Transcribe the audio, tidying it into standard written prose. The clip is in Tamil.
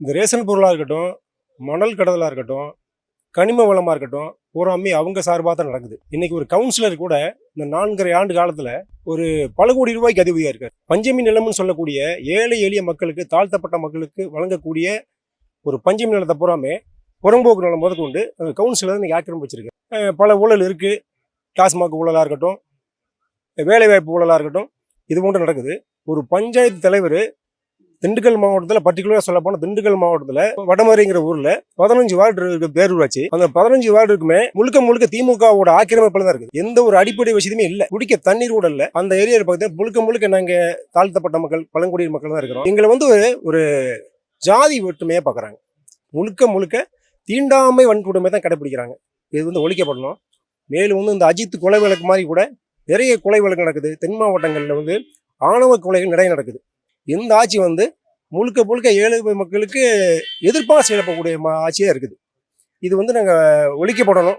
இந்த ரேஷன் பொருளாக இருக்கட்டும், மணல் கடத்தலாக இருக்கட்டும், கனிம வளமாக இருக்கட்டும், பூராமே அவங்க சார்பாக தான் நடக்குது. இன்னைக்கு ஒரு கவுன்சிலர் கூட இந்த 4½ ஆண்டு காலத்தில் ஒரு பல கோடி ரூபாய்க்கு அதிபதியாக இருக்கார். பஞ்சமி நிலம்னு சொல்லக்கூடிய ஏழை எளிய மக்களுக்கு, தாழ்த்தப்பட்ட மக்களுக்கு வழங்கக்கூடிய ஒரு பஞ்சமி நிலத்தை பூராமே புறம்போக்கு நிலம் முதற்கொண்டு கவுன்சிலர் இன்னைக்கு ஆக்கிரமிச்சிருக்கு. பல ஊழல் இருக்குது. டாஸ்மாக் ஊழலாக இருக்கட்டும், வேலைவாய்ப்பு ஊழலாக இருக்கட்டும், இது போன்று நடக்குது. ஒரு பஞ்சாயத்து தலைவர் திண்டுக்கல் மாவட்டத்தில், பர்டிகுலராக சொல்ல போனால் திண்டுக்கல் மாவட்டத்தில் வடமரைங்கிற ஊரில் 15 வார்டு இருக்கு பேரூராட்சி. அந்த 15 வார்டு இருக்குமே முழுக்க முழுக்க திமுகவோட ஆக்கிரமிப்பில் தான் இருக்குது. எந்த ஒரு அடிப்படை வசதியுமே இல்லை. குடிக்க தண்ணீர் கூட இல்லை. அந்த ஏரியாவில் பார்த்தீங்கன்னா முழுக்க முழுக்க நாங்கள் தாழ்த்தப்பட்ட மக்கள், பழங்குடியின மக்கள் தான் இருக்கிறோம். எங்களை ஒரு ஜாதி ஒற்றுமையாக பார்க்குறாங்க. முழுக்க முழுக்க தீண்டாமை வன்கொடுமை தான் கடைப்பிடிக்கிறாங்க. இது ஒழிக்கப்படணும். மேலும் இந்த அஜித் கொலை வழக்கு மாதிரி கூட நிறைய கொலை வழக்கு நடக்குது. தென் மாவட்டங்களில் ஆணவ கொலைகள் நிறைய நடக்குது. இந்த ஆட்சி முழுக்க முழுக்க ஏழை மக்களுக்கு எதிர்ப்பாக செயல்படக்கூடிய ஆட்சியாக இருக்குது. இது நாங்கள் ஒழிக்கப்படணும்.